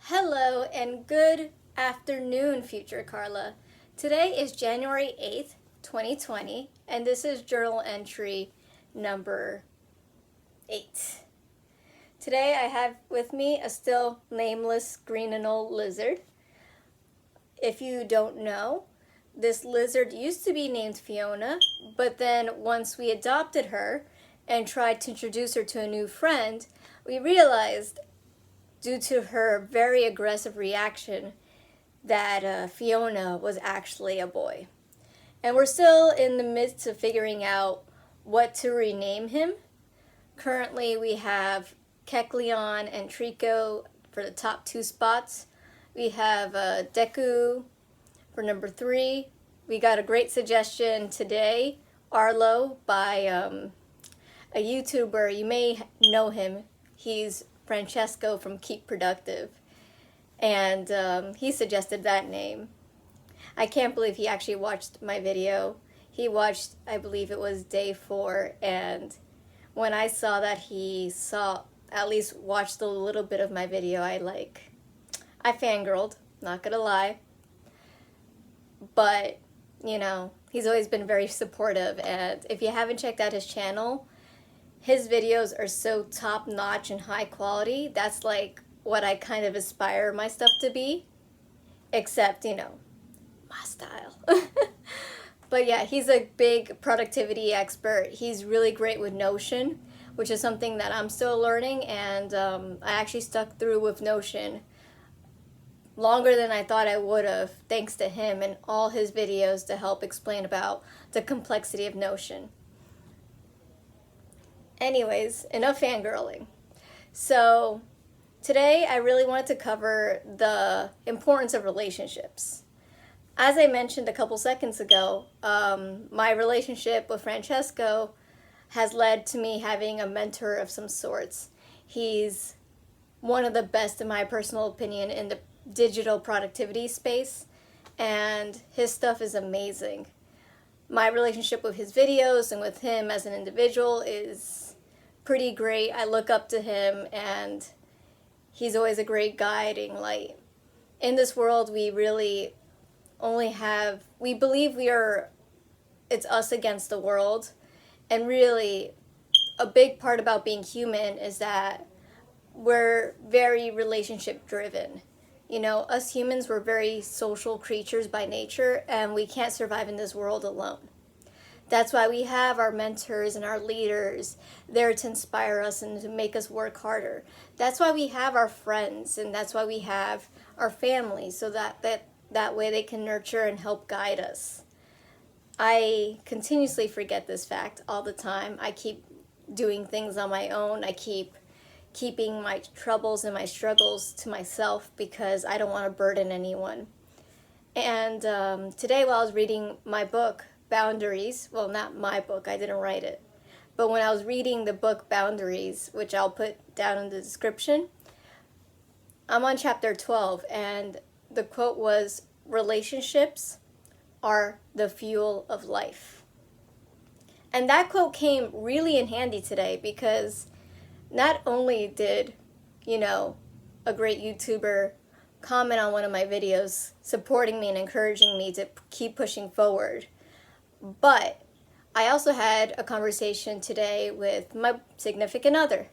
Hello and good afternoon, Future Carla. Today is January 8th, 2020, and this is journal entry number 8. Today I have with me a still nameless green anole lizard. If you don't know, this lizard used to be named Fiona, but then once we adopted her and tried to introduce her to a new friend, we realized due to her very aggressive reaction that Fiona was actually a boy. And we're still in the midst of figuring out what to rename him. Currently we have Kecleon and Trico for the top 2 spots. We have Deku for number 3. We got a great suggestion today, Arlo, by a YouTuber. You may know him. He's Francesco from Keep Productive, and he suggested that name. I can't believe he actually watched my video. He watched, I believe it was day 4, and when I saw that he at least watched a little bit of my video, I fangirled, not gonna lie. But, you know, he's always been very supportive, and if you haven't checked out his channel, his videos are so top-notch and high quality. That's like what I kind of aspire my stuff to be, except, you know, my style. But yeah, he's a big productivity expert. He's really great with Notion, which is something that I'm still learning, and I actually stuck through with Notion longer than I thought I would have, thanks to him and all his videos to help explain about the complexity of Notion. Anyways, enough fangirling. So today I really wanted to cover the importance of relationships. As I mentioned a couple seconds ago, my relationship with Francesco has led to me having a mentor of some sorts. He's one of the best, in my personal opinion, in the digital productivity space, and his stuff is amazing. My relationship with his videos and with him as an individual is pretty great. I look up to him, and he's always a great guiding light. In this world, we really only we believe it's us against the world, and really a big part about being human is that we're very relationship driven. You know, us humans, we're very social creatures by nature, and we can't survive in this world alone. That's why we have our mentors and our leaders there to inspire us and to make us work harder. That's why we have our friends, and that's why we have our family, so that way they can nurture and help guide us. I continuously forget this fact all the time. I keep doing things on my own. I keeping my troubles and my struggles to myself because I don't want to burden anyone. And today, while I was reading my book, Boundaries, well, not my book, I didn't write it, but when I was reading the book Boundaries, which I'll put down in the description, I'm on chapter 12, and the quote was, "Relationships are the fuel of life." And that quote came really in handy today because not only did, you know, a great YouTuber comment on one of my videos supporting me and encouraging me to keep pushing forward, but I also had a conversation today with my significant other,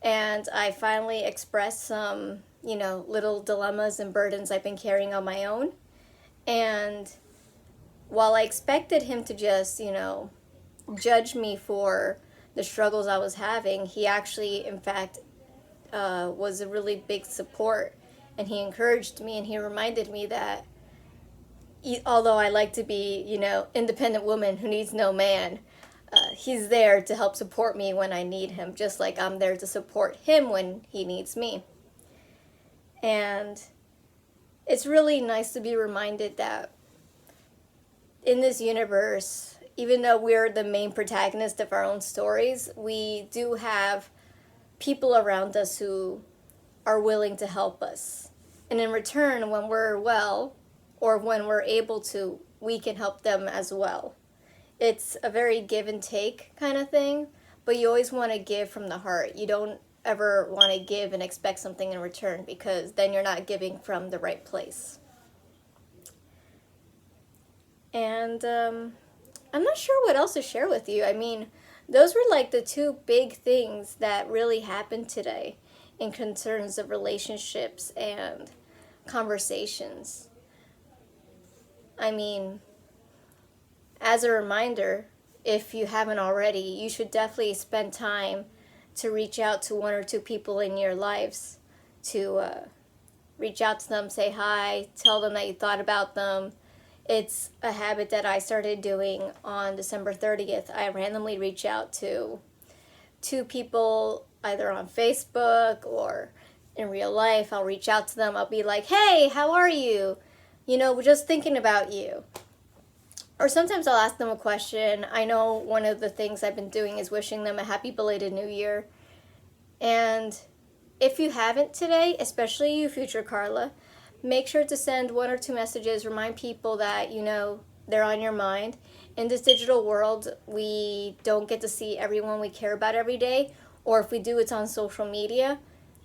and I finally expressed some, you know, little dilemmas and burdens I've been carrying on my own. And while I expected him to just, you know, judge me for the struggles I was having, he actually, in fact, was a really big support, and he encouraged me, and he reminded me that although I like to be, you know, independent woman who needs no man, he's there to help support me when I need him, just like I'm there to support him when he needs me. And it's really nice to be reminded that in this universe, even though we're the main protagonist of our own stories, we do have people around us who are willing to help us. And in return, when we're well, or when we're able to, we can help them as well. It's a very give and take kind of thing, but you always want to give from the heart. You don't ever want to give and expect something in return, because then you're not giving from the right place. And I'm not sure what else to share with you. I mean, those were like the two big things that really happened today in concerns of relationships and conversations. I mean, as a reminder, if you haven't already, you should definitely spend time to reach out to one or two people in your lives, to reach out to them, say hi, tell them that you thought about them. It's a habit that I started doing on December 30th. I randomly reach out to two people, either on Facebook or in real life. I'll reach out to them. I'll be like, hey, how are you? You know, we're just thinking about you. Or sometimes I'll ask them a question. I know one of the things I've been doing is wishing them a happy belated New Year. And if you haven't today, especially you, Future Carla, make sure to send one or two messages. Remind people that, you know, they're on your mind. In this digital world, we don't get to see everyone we care about every day. Or if we do, it's on social media.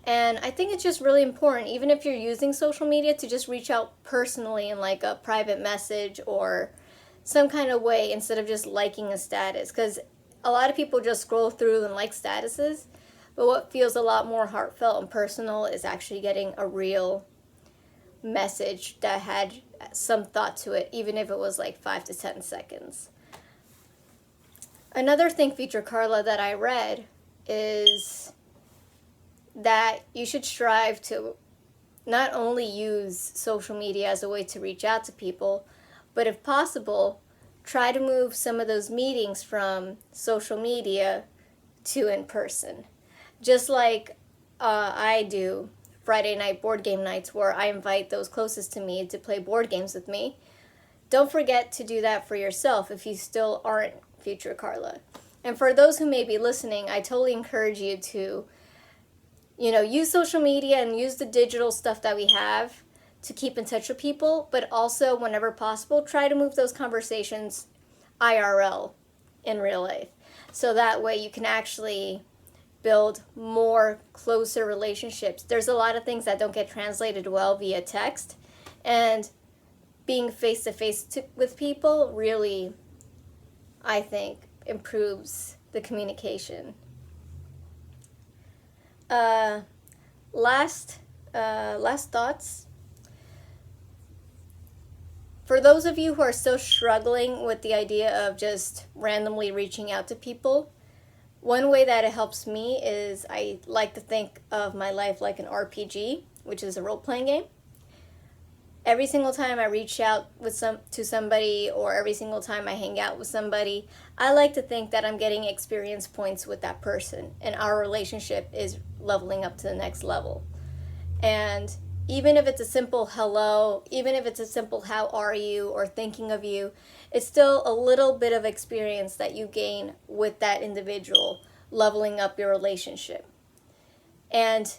And I think it's just really important, even if you're using social media, to just reach out personally in like a private message or some kind of way, instead of just liking a status. Because a lot of people just scroll through and like statuses, but what feels a lot more heartfelt and personal is actually getting a real message that had some thought to it, even if it was like 5 to 10 seconds. Another thing, Future Carla, that I read is that you should strive to not only use social media as a way to reach out to people, but if possible, try to move some of those meetings from social media to in person. Just like I do Friday night board game nights, where I invite those closest to me to play board games with me. Don't forget to do that for yourself if you still aren't Future Carla. And for those who may be listening, I totally encourage you to, you know, use social media and use the digital stuff that we have to keep in touch with people, but also, whenever possible, try to move those conversations IRL, in real life. So that way you can actually build more closer relationships. There's a lot of things that don't get translated well via text, and being face-to-face with people really, I think, improves the communication. Last thoughts. For those of you who are still struggling with the idea of just randomly reaching out to people, one way that it helps me is I like to think of my life like an RPG, which is a role-playing game. Every single time I reach out to somebody, or every single time I hang out with somebody, I like to think that I'm getting experience points with that person, and our relationship is leveling up to the next level. And even if it's a simple hello, even if it's a simple how are you, or thinking of you, it's still a little bit of experience that you gain with that individual, leveling up your relationship. And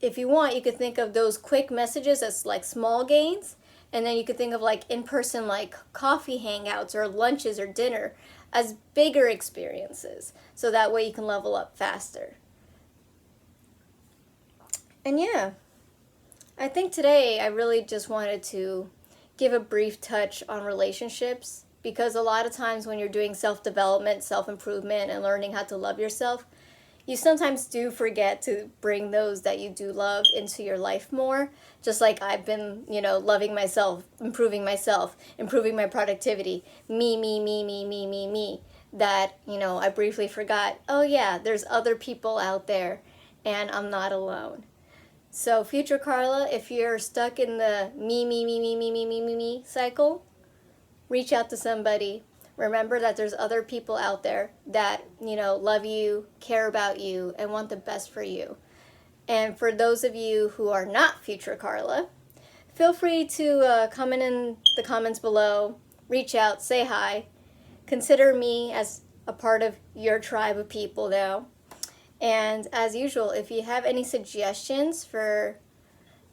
if you want, you could think of those quick messages as like small gains, and then you could think of like in-person, like coffee hangouts or lunches or dinner, as bigger experiences, so that way you can level up faster. And yeah, I think today I really just wanted to give a brief touch on relationships, because a lot of times when you're doing self-development, self-improvement, and learning how to love yourself, you sometimes do forget to bring those that you do love into your life more. Just like I've been, loving myself, improving my productivity, me. That, I briefly forgot, oh yeah, there's other people out there and I'm not alone. So Future Carla, if you're stuck in the me cycle, reach out to somebody. Remember that there's other people out there that, love you, care about you, and want the best for you. And for those of you who are not Future Carla, feel free to comment in the comments below, reach out, say hi. Consider me as a part of your tribe of people now. And as usual, if you have any suggestions for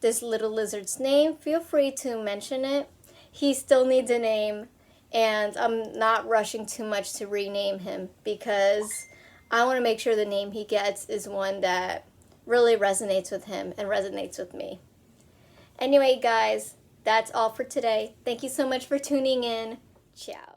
this little lizard's name, feel free to mention it. He still needs a name, and I'm not rushing too much to rename him, because I want to make sure the name he gets is one that really resonates with him and resonates with me. Anyway, guys, that's all for today. Thank you so much for tuning in. Ciao.